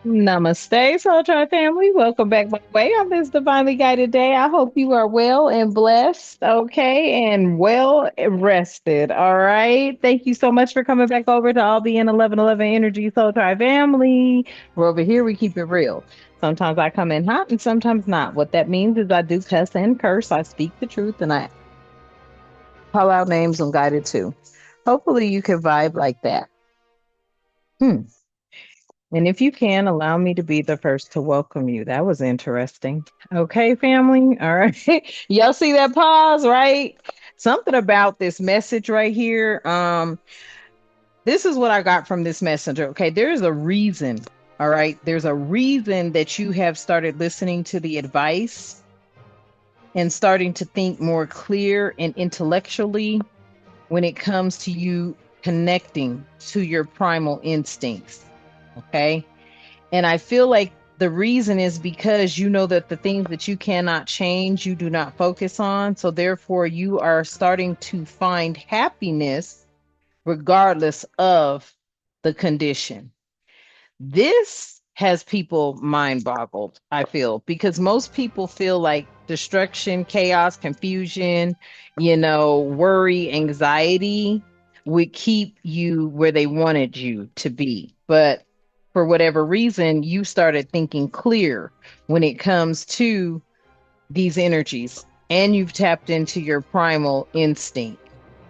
Namaste, Soul Tribe family. Welcome back my way on this divinely guided day. I hope you are well and blessed, okay, and well rested. All right. Thank you so much for coming back over to all the in 1111 Energy Soul Tribe family. We're over here, we keep it real. Sometimes I come in hot and sometimes not. What that means is I do cuss and curse. I speak the truth and I call out names and guide it too. Hopefully you can vibe like that. Hmm. And if you can, allow me to be the first to welcome you. That was interesting. Okay, family. All right. Y'all see that pause, right? Something about this message right here. This is what I got from this messenger. Okay, there's a reason. All right. There's a reason that you have started listening to the advice and starting to think more clear and intellectually when it comes to you connecting to your primal instincts. Okay. And I feel like the reason is because you know that the things that you cannot change, you do not focus on. So therefore, you are starting to find happiness regardless of the condition. This has people mind boggled, I feel, because most people feel like destruction, chaos, confusion, worry, anxiety would keep you where they wanted you to be. But for whatever reason, you started thinking clear when it comes to these energies and you've tapped into your primal instinct.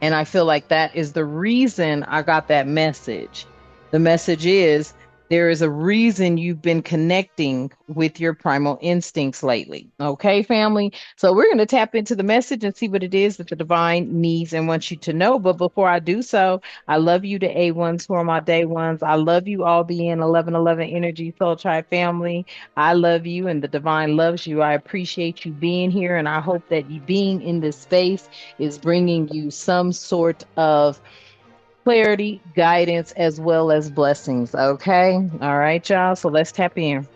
And I feel like that is the reason I got that message. The message is there is a reason you've been connecting with your primal instincts lately. Okay, family? So we're going to tap into the message and see what it is that the divine needs and wants you to know. But before I do so, I love you to A1s who are my day ones. I love you all being 1111 Energy Soul Tribe family. I love you and the divine loves you. I appreciate you being here. And I hope that you being in this space is bringing you some sort of clarity, guidance, as well as blessings. Okay. All right, y'all. So let's tap in.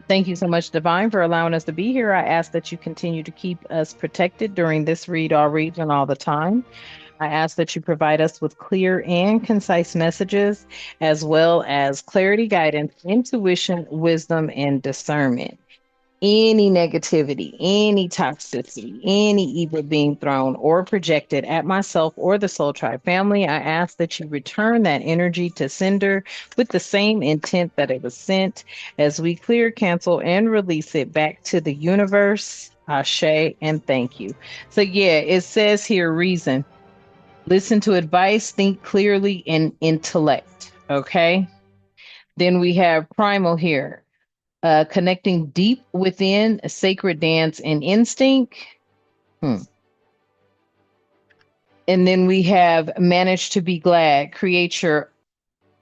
Thank you so much, Divine, for allowing us to be here. I ask that you continue to keep us protected during this read, all region, all the time. I ask that you provide us with clear and concise messages, as well as clarity, guidance, intuition, wisdom, and discernment. Any negativity, any toxicity, any evil being thrown or projected at myself or the Soul Tribe family, I ask that you return that energy to sender with the same intent that it was sent as we clear, cancel, and release it back to the universe. Ashe, and thank you. So, yeah, it says here reason. Listen to advice, think clearly, and intellect. Okay. Then we have primal here, connecting deep within a sacred dance and instinct. Hmm. And then we have managed to be glad, create your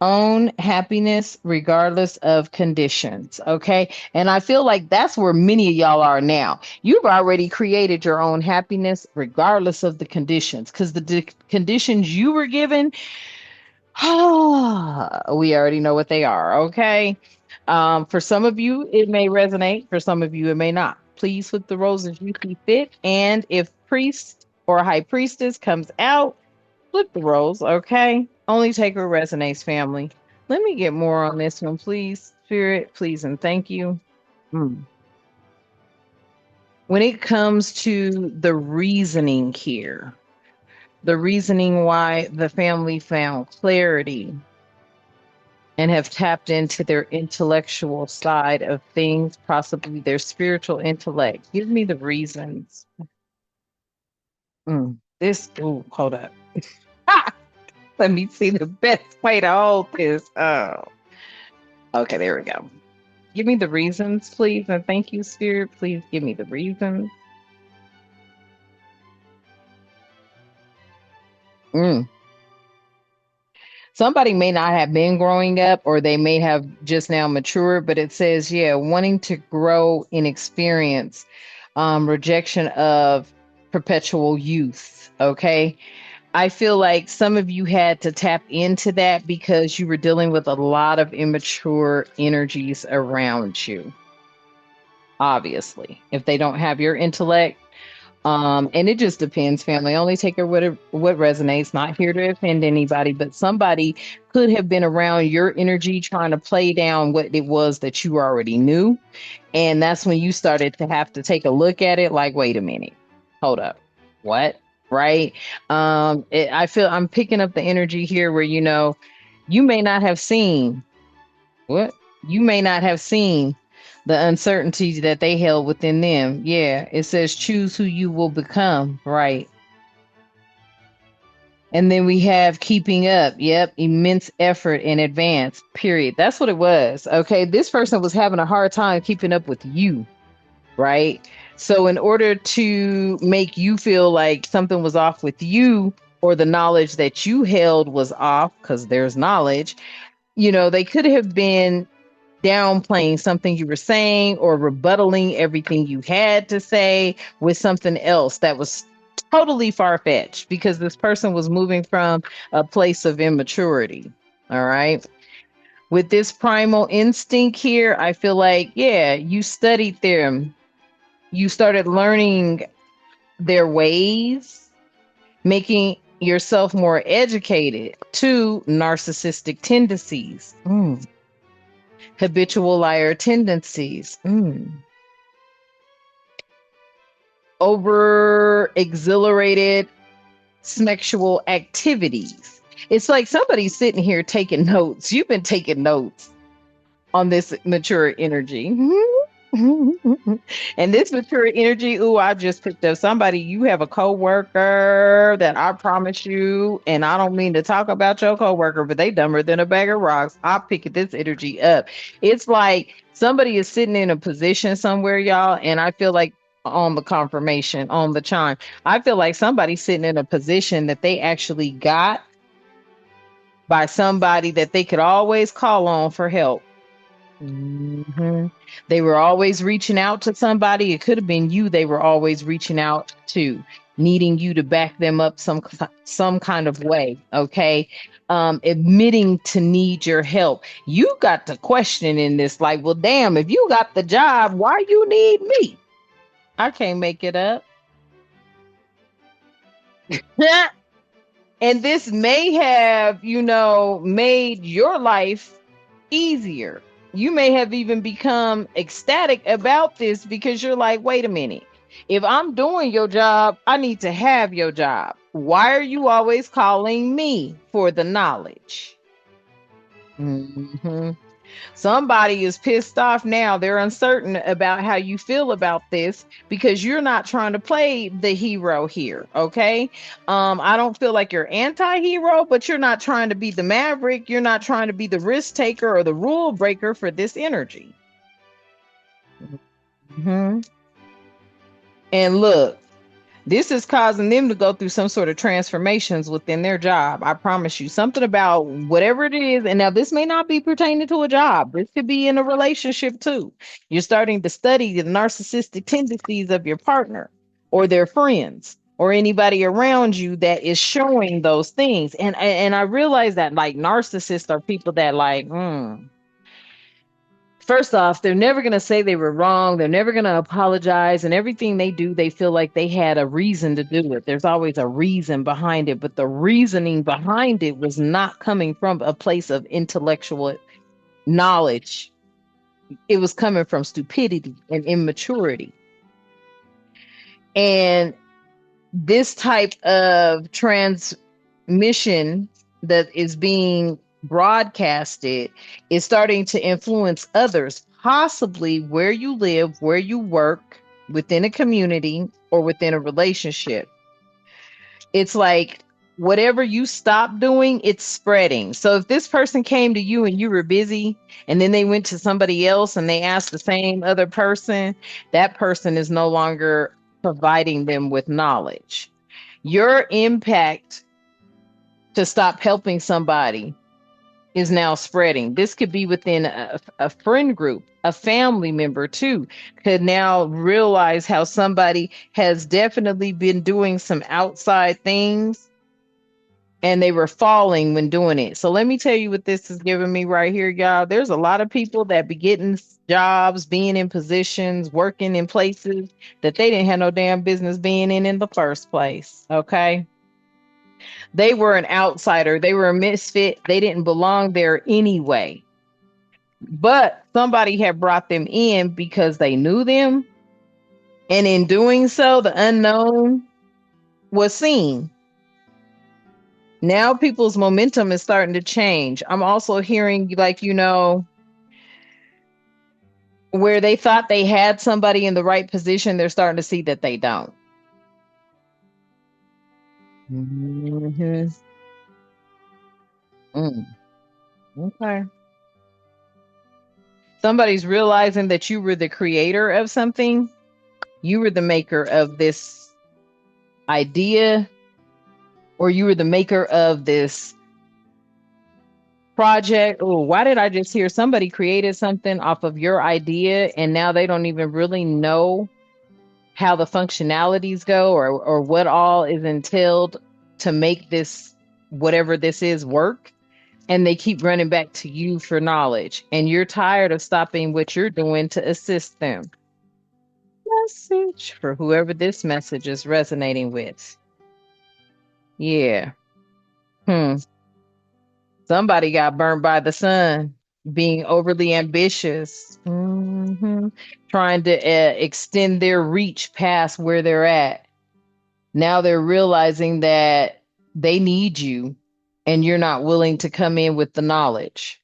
own happiness regardless of conditions. Okay. And I feel like that's where many of y'all are now. You've already created your own happiness regardless of the conditions because conditions you were given, we already know what they are. Okay. For some of you, it may resonate. For some of you, it may not. Please flip the roles as you see fit. And if priest or high priestess comes out, flip the roles. Okay. Only take what resonates, family. Let me get more on this one, please. Spirit, please, and thank you. Hmm. When it comes to the reasoning here, the reasoning why the family found clarity and have tapped into their intellectual side of things, possibly their spiritual intellect. Give me the reasons. Hold up. Let me see the best way to hold this. Oh, okay, there we go. Give me the reasons, please. And thank you, Spirit. Please give me the reasons. Mm. Somebody may not have been growing up or they may have just now matured, but it says, yeah, wanting to grow in experience, rejection of perpetual youth. Okay. I feel like some of you had to tap into that because you were dealing with a lot of immature energies around you. Obviously, if they don't have your intellect, And it just depends, family. Only take it what resonates. Not here to offend anybody, but somebody could have been around your energy trying to play down what it was that you already knew. And that's when you started to have to take a look at it like, wait a minute, hold up. What? Right? I feel I'm picking up the energy here where, you may not have seen what? You may not have seen the uncertainties that they held within them. Yeah, it says choose who you will become, right? And then we have keeping up. Yep, immense effort in advance, period. That's what it was. Okay, this person was having a hard time keeping up with you, right? So, in order to make you feel like something was off with you, or the knowledge that you held was off, because there's knowledge, they could have been downplaying something you were saying or rebuttaling everything you had to say with something else that was totally far-fetched because this person was moving from a place of immaturity. All right. With this primal instinct here, I feel like, yeah, you studied them. You started learning their ways, making yourself more educated to narcissistic tendencies. Habitual liar tendencies, over exhilarated sexual activities. It's like somebody's sitting here taking notes. You've been taking notes on this mature energy. And this mature energy, ooh, I just picked up somebody. You have a coworker that I promise you, and I don't mean to talk about your coworker, but they dumber than a bag of rocks. I pick this energy up. It's like somebody is sitting in a position somewhere, y'all, and I feel like on the confirmation, on the chime, I feel like somebody's sitting in a position that they actually got by somebody that they could always call on for help. They were always reaching out to somebody. It could have been you. They were always reaching out to, needing you to back them up some kind of way. Okay, admitting to need your help. You got to question in this, like, well, damn, if you got the job, why you need me? I can't make it up. And this may have, made your life easier. You may have even become ecstatic about this because you're like, wait a minute. If I'm doing your job, I need to have your job. Why are you always calling me for the knowledge? Mhm. Somebody is pissed off now. They're uncertain about how you feel about this because you're not trying to play the hero here. Okay. I don't feel like you're anti-hero, but you're not trying to be the maverick. You're not trying to be the risk taker or the rule breaker for this energy. Mhm. And look, this is causing them to go through some sort of transformations within their job. I promise you, something about whatever it is. And now this may not be pertaining to a job. This could be in a relationship too. You're starting to study the narcissistic tendencies of your partner or their friends or anybody around you that is showing those things. And I realize that like narcissists are people that like, first off, they're never going to say they were wrong. They're never going to apologize. And everything they do, they feel like they had a reason to do it. There's always a reason behind it. But the reasoning behind it was not coming from a place of intellectual knowledge, it was coming from stupidity and immaturity. And this type of transmission that is being broadcasted is starting to influence others, possibly where you live, where you work, within a community, or within a relationship. It's like whatever you stop doing, it's spreading. So if this person came to you and you were busy, and then they went to somebody else and they asked the same other person, that person is no longer providing them with knowledge. Your impact to stop helping somebody is now spreading. This could be within a friend group, a family member too, could now realize how somebody has definitely been doing some outside things and they were falling when doing it. So let me tell you what this is giving me right here, y'all. There's a lot of people that be getting jobs, being in positions, working in places that they didn't have no damn business being in the first place. Okay. They were an outsider. They were a misfit. They didn't belong there anyway. But somebody had brought them in because they knew them. And in doing so, the unknown was seen. Now people's momentum is starting to change. I'm also hearing, like, where they thought they had somebody in the right position, they're starting to see that they don't. Mhm. Mm, okay. Somebody's realizing that you were the creator of something. You were the maker of this idea, or you were the maker of this project. Oh, why did I just hear somebody created something off of your idea and now they don't even really know how the functionalities go, or what all is entailed to make this, whatever this is, work, and they keep running back to you for knowledge, and you're tired of stopping what you're doing to assist them. Message for whoever this message is resonating with. Yeah. Hmm. Somebody got burnt by the sun, being overly ambitious, trying to extend their reach past where they're at. Now they're realizing that they need you and you're not willing to come in with the knowledge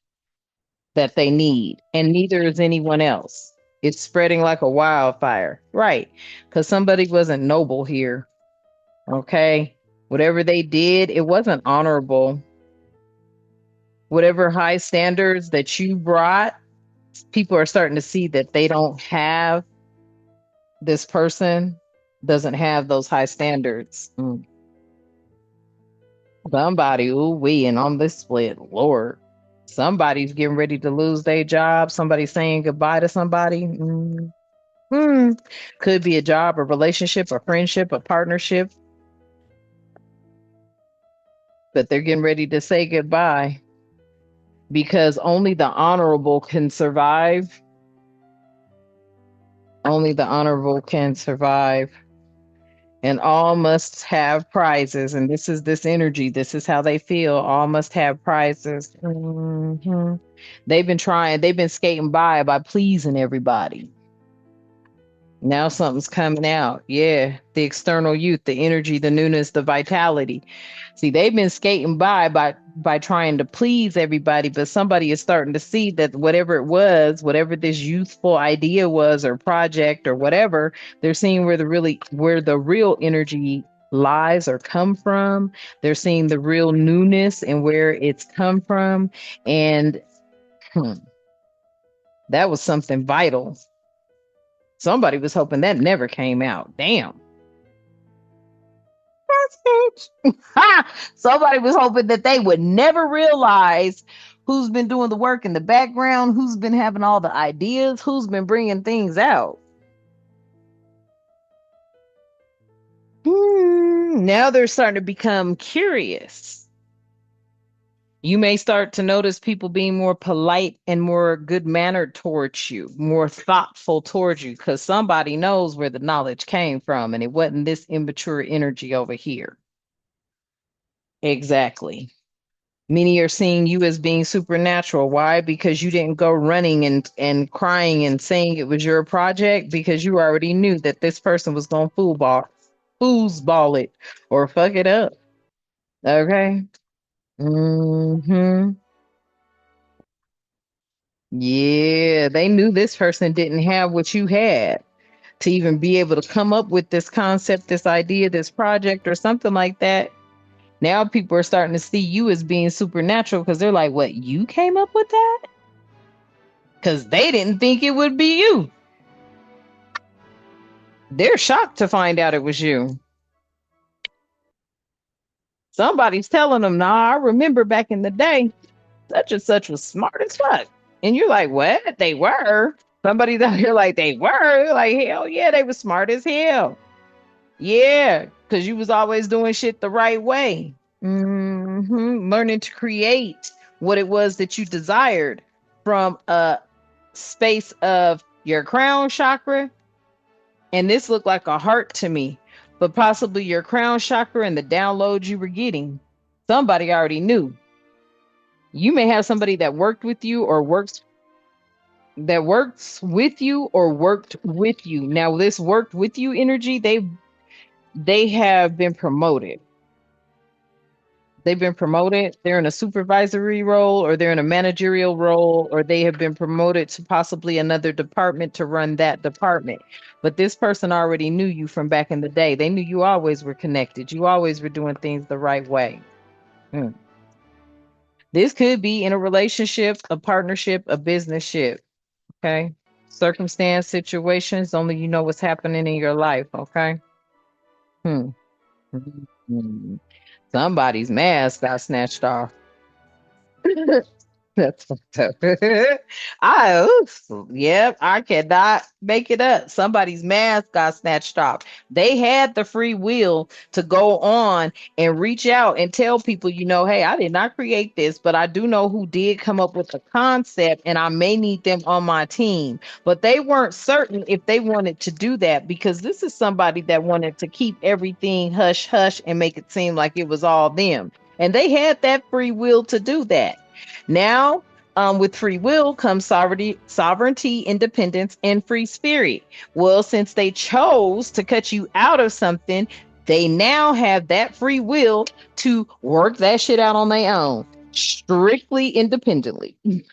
that they need. And neither is anyone else. It's spreading like a wildfire. Right. Because somebody wasn't noble here. Okay. Whatever they did, it wasn't honorable. Whatever high standards that you brought, people are starting to see that they don't have, this person doesn't have those high standards. Somebody, ooh, we, and on this split, Lord, somebody's getting ready to lose their job. Somebody's saying goodbye to somebody. Hmm. Could be a job, a relationship, a friendship, a partnership, but they're getting ready to say goodbye because only the honorable can survive. Only the honorable can survive. And all must have prizes. And this is this energy. This is how they feel. All must have prizes. They've been skating by pleasing everybody. Now something's coming out. Yeah. The external youth, the energy, the newness, the vitality. See, they've been skating by trying to please everybody, but somebody is starting to see that whatever it was, whatever this youthful idea was or project or whatever, they're seeing where the real energy lies or come from. They're seeing the real newness and where it's come from. And hmm, that was something vital. Somebody was hoping that never came out. Damn. Somebody was hoping that they would never realize who's been doing the work in the background, who's been having all the ideas, who's been bringing things out. Now they're starting to become curious. You may start to notice people being more polite and more good mannered towards you, more thoughtful towards you, because somebody knows where the knowledge came from and it wasn't this immature energy over here. Exactly. Many are seeing you as being supernatural. Why? Because you didn't go running and crying and saying it was your project, because you already knew that this person was going to foosball it or fuck it up. Okay. Hmm. Yeah, they knew this person didn't have what you had to even be able to come up with this concept, this idea, this project, or something like that. Now people are starting to see you as being supernatural because they're like, what, you came up with that? Because they didn't think it would be you. They're shocked to find out it was you. Somebody's telling them, nah, I remember back in the day, such and such was smart as fuck. And you're like, what? They were? Somebody's out here like, they were? Like, hell yeah, they were smart as hell. Yeah, because you was always doing shit the right way. Learning to create what it was that you desired from a space of your crown chakra. And this looked like a heart to me, but possibly your crown chakra and the downloads you were getting. Somebody already knew. You may have somebody that worked with you or works with you or worked with you. Now, this worked with you energy, they have been promoted. They've been promoted. They're in a supervisory role or they're in a managerial role or they have been promoted to possibly another department to run that department. But this person already knew you from back in the day. They knew you always were connected. You always were doing things the right way. Hmm. This could be in a relationship, a partnership, a business ship. Okay. Circumstance, situations, only you know what's happening in your life. Okay. Hmm. Hmm. Somebody's mask got snatched off. That's fucked up. Yep, I cannot make it up. Somebody's mask got snatched off. They had the free will to go on and reach out and tell people, hey, I did not create this, but I do know who did come up with the concept, and I may need them on my team. But they weren't certain if they wanted to do that because this is somebody that wanted to keep everything hush hush and make it seem like it was all them. And they had that free will to do that. Now, with free will comes sovereignty, independence, and free spirit. Well, since they chose to cut you out of something, they now have that free will to work that shit out on their own, strictly independently. And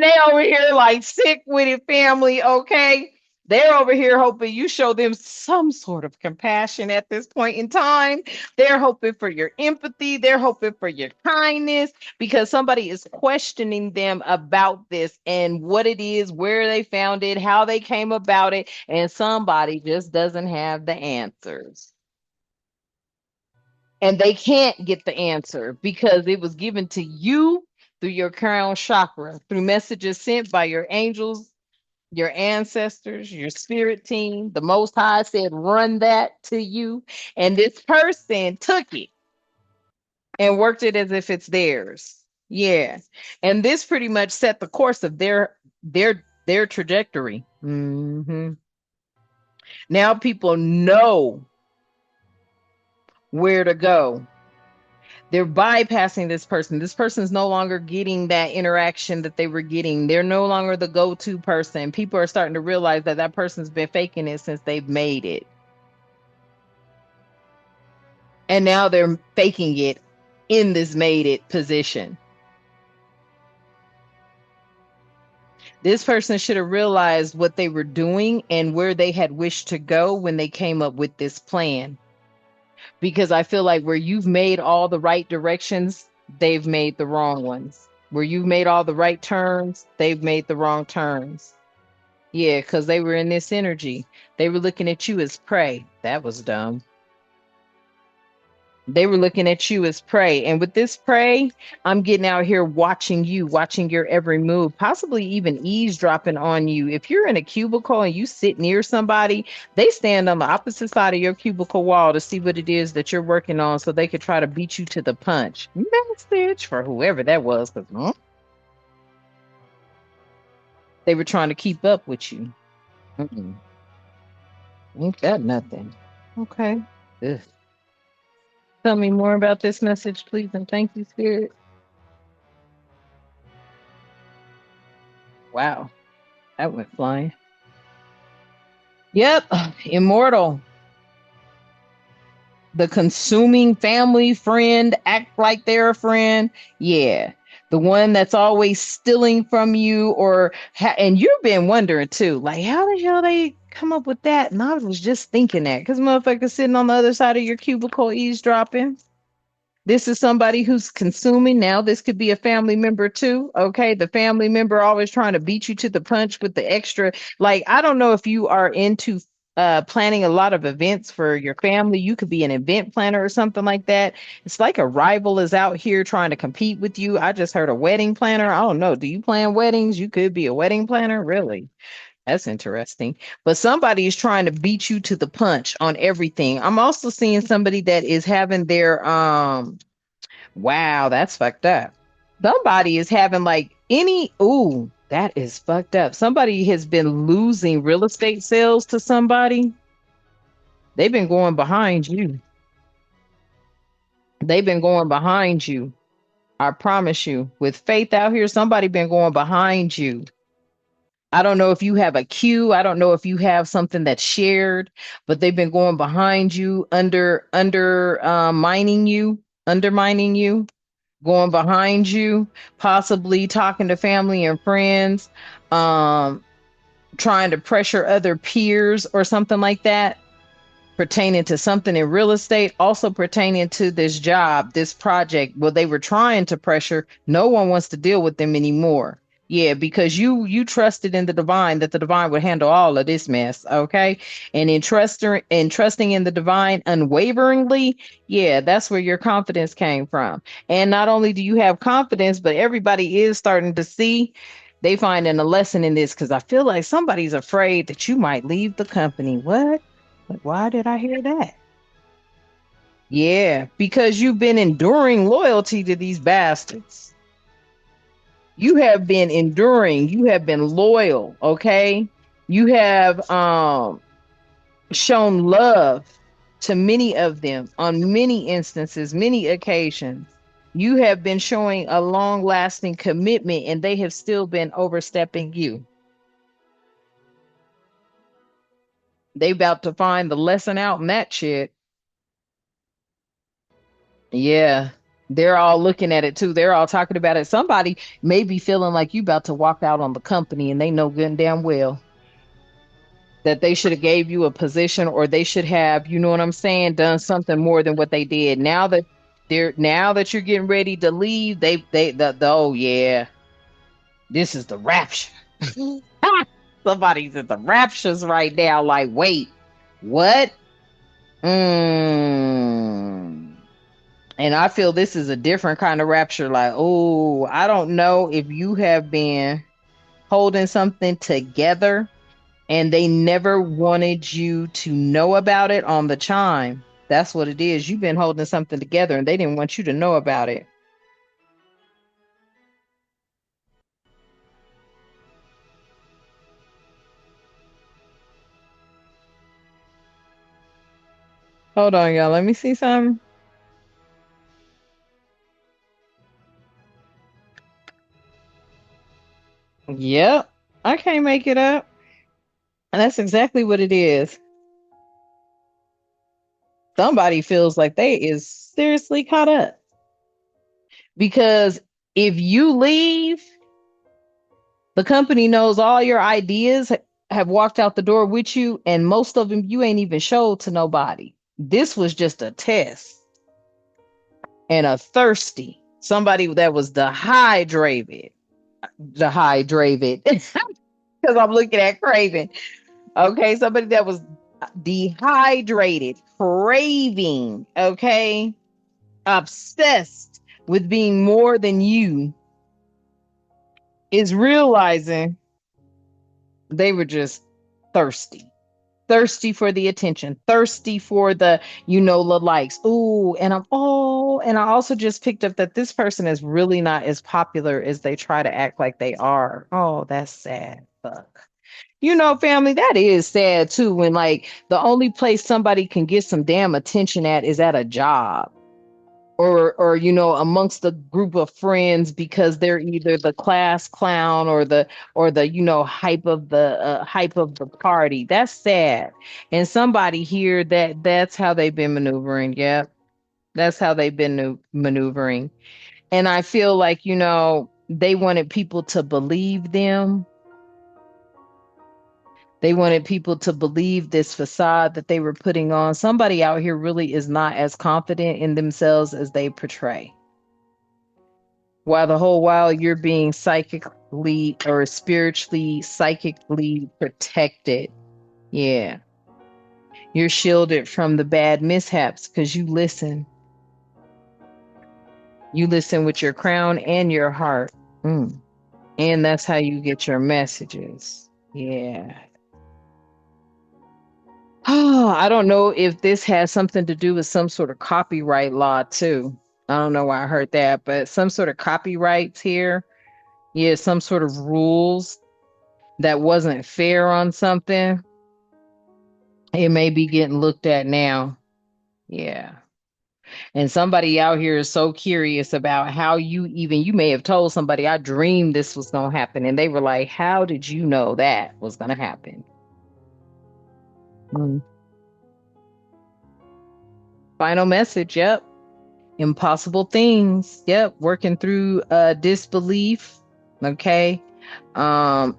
they over here like sick with it, family. Okay. They're over here hoping you show them some sort of compassion at this point in time. They're hoping for your empathy. They're hoping for your kindness because somebody is questioning them about this and what it is, where they found it, how they came about it. And somebody just doesn't have the answers. And they can't get the answer because it was given to you through your crown chakra, through messages sent by your angels, your ancestors, your spirit team. The Most High said, run that to you. And this person took it and worked it as if it's theirs. Yeah. And this pretty much set the course of their trajectory. Now people know where to go. They're bypassing this person. This person's no longer getting that interaction that they were getting. They're no longer the go-to person. People are starting to realize that that person's been faking it since they've made it. And now they're faking it in this made it position. This person should have realized what they were doing and where they had wished to go when they came up with this plan. Because I feel like where you've made all the right directions, they've made the wrong ones. Where you've made all the right turns, they've made the wrong turns. Yeah, because they were in this energy. They were looking at you as prey. That was dumb. They were looking at you as prey. And with this prey, I'm getting out here watching you, watching your every move, possibly even eavesdropping on you. If you're in a cubicle and you sit near somebody, they stand on the opposite side of your cubicle wall to see what it is that you're working on so they could try to beat you to the punch. Message for whoever that was, because they were trying to keep up with you. Mm-mm. Ain't that nothing. Okay. Ugh. Tell me more about this message, please, and thank you, Spirit. Wow, that went flying. Yep, immortal. The consuming family friend, act like they're a friend. Yeah. The one that's always stealing from you, and you've been wondering too, like, how the hell they come up with that? And I was just thinking that because motherfuckers sitting on the other side of your cubicle eavesdropping. This is somebody who's consuming now. This could be a family member too. Okay. The family member always trying to beat you to the punch with the extra. Like, I don't know if you are into planning a lot of events for your family. You could be an event planner or something like that. It's like a rival is out here trying to compete with you. I just heard a wedding planner. I don't know. Do you plan weddings? You could be a wedding planner. Really? That's interesting. But somebody is trying to beat you to the punch on everything. I'm also seeing somebody that is having their wow, that's fucked up. Somebody is having like any ooh, that is fucked up. Somebody has been losing real estate sales to somebody. They've been going behind you. They've been going behind you. I promise you. With faith out here, somebody been going behind you. I don't know if you have a queue. I don't know if you have something that's shared, but they've been going behind you, mining you, undermining you, going behind you, possibly talking to family and friends, um, trying to pressure other peers or something like that, pertaining to something in real estate, also pertaining to this job, this project. Well, they were trying to pressure. No one wants to deal with them anymore. Yeah, because you trusted in the divine that the divine would handle all of this mess, okay? And trusting in the divine unwaveringly, yeah, that's where your confidence came from. And not only do you have confidence, but everybody is starting to see they finding a lesson in this because I feel like somebody's afraid that you might leave the company. What? Like, why did I hear that? Yeah, because you've been enduring loyalty to these bastards. You have been enduring, you have been loyal, okay? You have shown love to many of them on many instances, many occasions. You have been showing a long-lasting commitment and they have still been overstepping you. They about to find the lesson out in that shit. Yeah. They're all looking at it too. They're all talking about it. Somebody may be feeling like you about to walk out on the company and they know good and damn well that they should have gave you a position or they should have, you know what I'm saying, done something more than what they did. Now that you're getting ready to leave, oh yeah, this is the rapture. Somebody's at the raptures right now. Like, wait, what? Mm. And I feel this is a different kind of rapture. Like, oh, I don't know if you have been holding something together and they never wanted you to know about it on the chime. That's what it is. You've been holding something together and they didn't want you to know about it. Hold on, y'all. Let me see something. Yep. I can't make it up. And that's exactly what it is. Somebody feels like they is seriously caught up. Because if you leave, the company knows all your ideas have walked out the door with you, and most of them you ain't even showed to nobody. This was just a test and a thirsty somebody that was dehydrated. Because I'm looking at craving. Okay, somebody that was dehydrated, craving. Okay, obsessed with being more than you is realizing they were just thirsty. Thirsty for the attention, thirsty for the likes. Ooh, and I also just picked up that this person is really not as popular as they try to act like they are. Oh, that's sad. Fuck. Family, that is sad too, when like the only place somebody can get some damn attention at is at a job or amongst a group of friends because they're either the class clown or the hype of the party. That's sad. And somebody here that's how they've been maneuvering. Yeah, that's how they've been maneuvering. And I feel like they wanted people to believe them. They wanted people to believe this facade that they were putting on. Somebody out here really is not as confident in themselves as they portray. While the whole while you're being psychically or spiritually, psychically protected. Yeah. You're shielded from the bad mishaps because you listen. You listen with your crown and your heart. Mm. And that's how you get your messages. Yeah. Oh, I don't know if this has something to do with some sort of copyright law too. I don't know why I heard that, but some sort of copyrights here. Yeah, some sort of rules that wasn't fair on something. It may be getting looked at now. Yeah. And somebody out here is so curious about how you may have told somebody, I dreamed this was going to happen. And they were like, how did you know that was going to happen? Mm. Final message. Yep. Impossible things. Yep. Working through disbelief. Okay.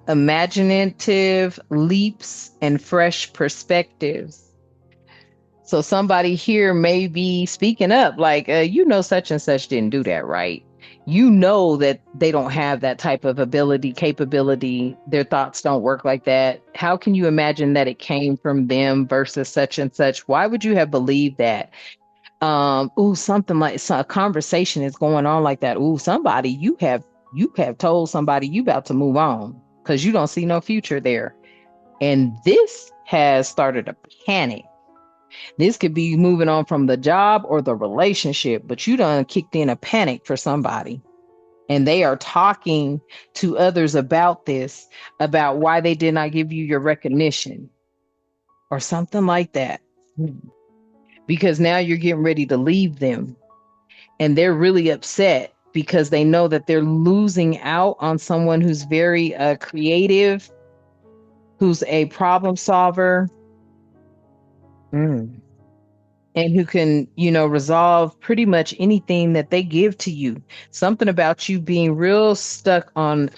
Imaginative leaps and fresh perspectives. So somebody here may be speaking up, like, such and such didn't do that, right? You know that they don't have that type of ability, capability. Their thoughts don't work like that. How can you imagine that it came from them versus such and such? Why would you have believed that? Something like a conversation is going on like that. Somebody you have told somebody you about to move on because you don't see no future there. And this has started a panic. This could be moving on from the job or the relationship, but you done kicked in a panic for somebody. And they are talking to others about this, about why they did not give you your recognition or something like that. Because now you're getting ready to leave them. And they're really upset because they know that they're losing out on someone who's very creative, who's a problem solver. Mm. And who can, resolve pretty much anything that they give to you. Something about you being real stuck on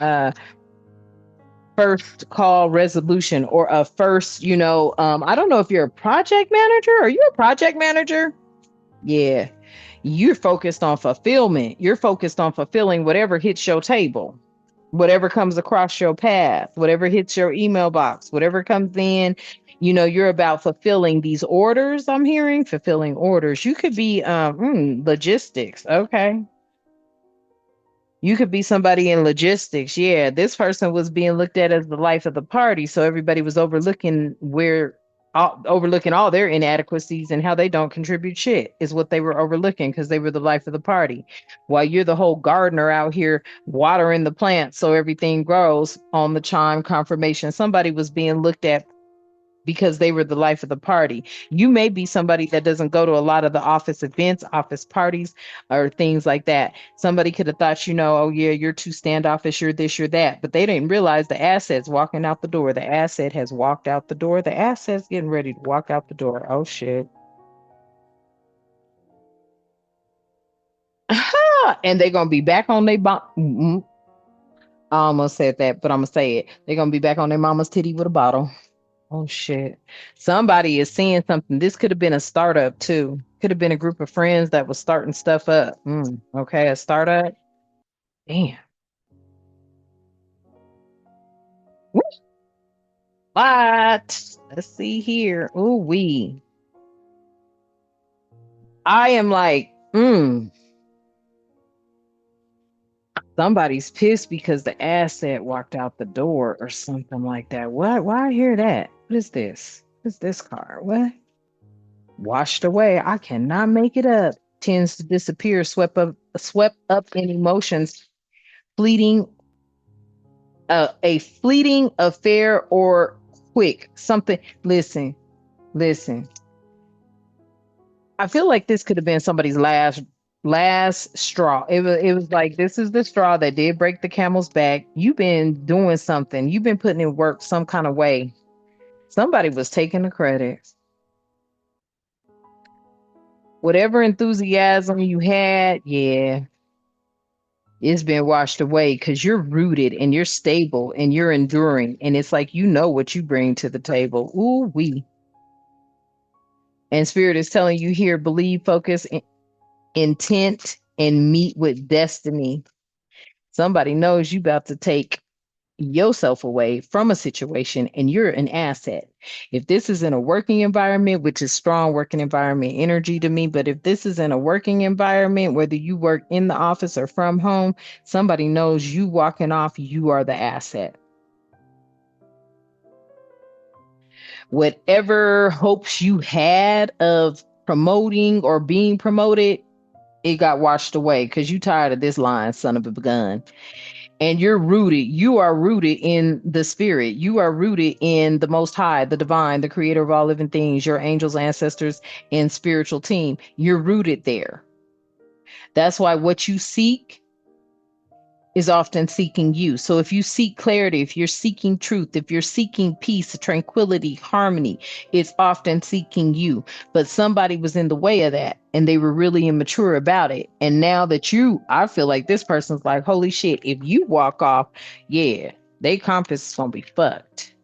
first call resolution or a first, I don't know if you're a project manager. Are you a project manager? Yeah. You're focused on fulfillment. You're focused on fulfilling whatever hits your table, whatever comes across your path, whatever hits your email box, whatever comes in. You're about fulfilling these orders. I'm hearing fulfilling orders. You could be logistics. Okay. You could be somebody in logistics. Yeah, this person was being looked at as the life of the party, so everybody was overlooking all their inadequacies and how they don't contribute shit is what they were overlooking because they were the life of the party. While you're the whole gardener out here watering the plants so everything grows on the chime confirmation, somebody was being looked at because they were the life of the party. You may be somebody that doesn't go to a lot of the office events, office parties, or things like that. Somebody could have thought, oh, yeah, you're too standoffish, you're this, you're that. But they didn't realize the asset's walking out the door. The asset has walked out the door. The asset's getting ready to walk out the door. Oh, shit. And they're going to be back on their I almost said that, but I'm going to say it. They're going to be back on their mama's titty with a bottle. Oh shit. Somebody is seeing something. This could have been a startup too. Could have been a group of friends that was starting stuff up. Okay, a startup. Damn. What? Let's see here. Ooh, I am like, somebody's pissed because the asset walked out the door or something like that. What? Why I hear that? What is this? What's this card? What? Washed away. I cannot make it up. Tends to disappear, swept up in emotions, fleeting, a fleeting affair or quick something. Listen. I feel like this could have been somebody's last straw. It was like this is the straw that did break the camel's back. You've been doing something. You've been putting in work some kind of way. Somebody was taking the credit. Whatever enthusiasm you had, yeah, it's been washed away because you're rooted and you're stable and you're enduring. And it's like you know what you bring to the table. Ooh, we. And spirit is telling you here, believe, focus, intent, and meet with destiny. Somebody knows you about to take yourself away from a situation and you're an asset. If this is in a working environment, which is strong working environment energy to me, but if this is in a working environment, whether you work in the office or from home, somebody knows you walking off, you are the asset. Whatever hopes you had of promoting or being promoted, it got washed away because you tired of this line, son of a gun. And you are rooted in the spirit. You are rooted in the most high, the divine, the creator of all living things, your angels, ancestors, and spiritual team. You're rooted there. That's why what you seek is often seeking you. So if you seek clarity, if you're seeking truth, if you're seeking peace, tranquility, harmony, it's often seeking you. But somebody was in the way of that and they were really immature about it. And now that I feel like this person's like, holy shit, if you walk off, yeah, they compass is gonna be fucked.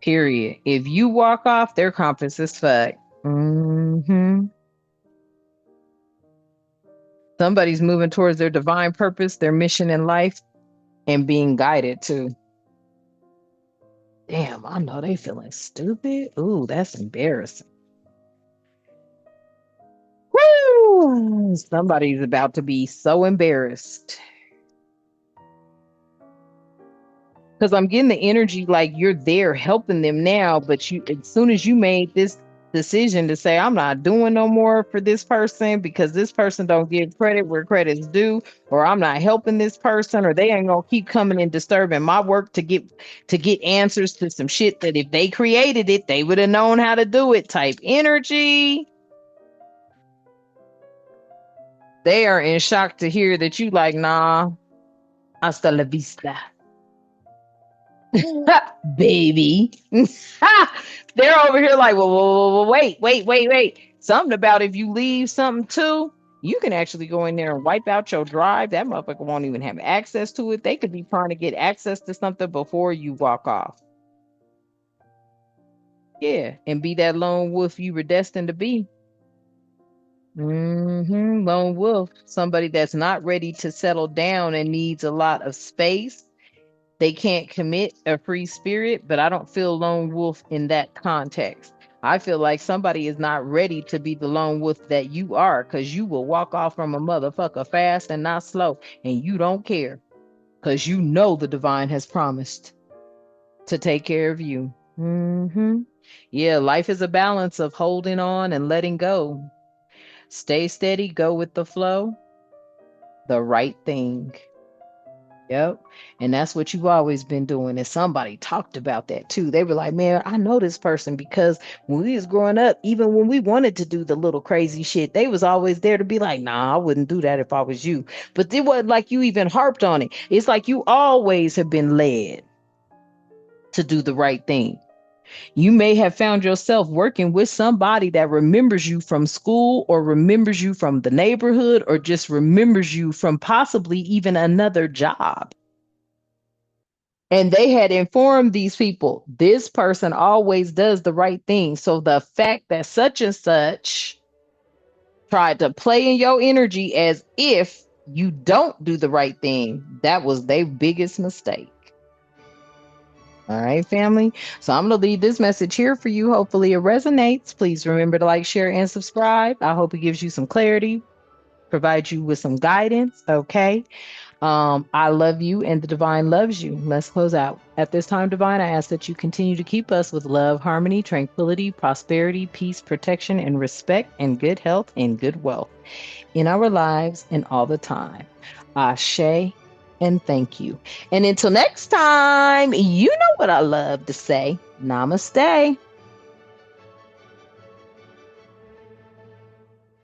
Period. If you walk off, their compass is fucked. Hmm. Somebody's moving towards their divine purpose, their mission in life, and being guided too. Damn, I know they feeling stupid. Ooh, that's embarrassing. Woo! Somebody's about to be so embarrassed. Because I'm getting the energy like you're there helping them now, but you as soon as you made this decision to say, I'm not doing no more for this person because this person don't give credit where credit's due, or I'm not helping this person, or they ain't gonna keep coming and disturbing my work to get answers to some shit that if they created it, they would have known how to do it type energy. They are in shock to hear that you like, nah, hasta la vista. Baby. They're over here like, well, wait. Something about if you leave something too, you can actually go in there and wipe out your drive. That motherfucker won't even have access to it. They could be trying to get access to something before you walk off. Yeah, and be that lone wolf you were destined to be. Lone wolf, somebody that's not ready to settle down and needs a lot of space. They can't commit a free spirit, but I don't feel lone wolf in that context. I feel like somebody is not ready to be the lone wolf that you are because you will walk off from a motherfucker fast and not slow, and you don't care because you know the divine has promised to take care of you. Yeah, life is a balance of holding on and letting go. Stay steady, go with the flow, the right thing. Yep. And that's what you've always been doing. And somebody talked about that too. They were like, man, I know this person because when we was growing up, even when we wanted to do the little crazy shit, they was always there to be like, nah, I wouldn't do that if I was you. But it wasn't like you even harped on it. It's like you always have been led to do the right thing. You may have found yourself working with somebody that remembers you from school or remembers you from the neighborhood or just remembers you from possibly even another job. And they had informed these people, this person always does the right thing. So the fact that such and such tried to play in your energy as if you don't do the right thing, that was their biggest mistake. All right, family. So I'm going to leave this message here for you. Hopefully it resonates. Please remember to like, share, and subscribe. I hope it gives you some clarity, provides you with some guidance. Okay. I love you and the divine loves you. Let's close out. At this time, divine, I ask that you continue to keep us with love, harmony, tranquility, prosperity, peace, protection, and respect, and good health and good wealth in our lives and all the time. Ashe and thank you. And until next time, you know what I love to say. Namaste.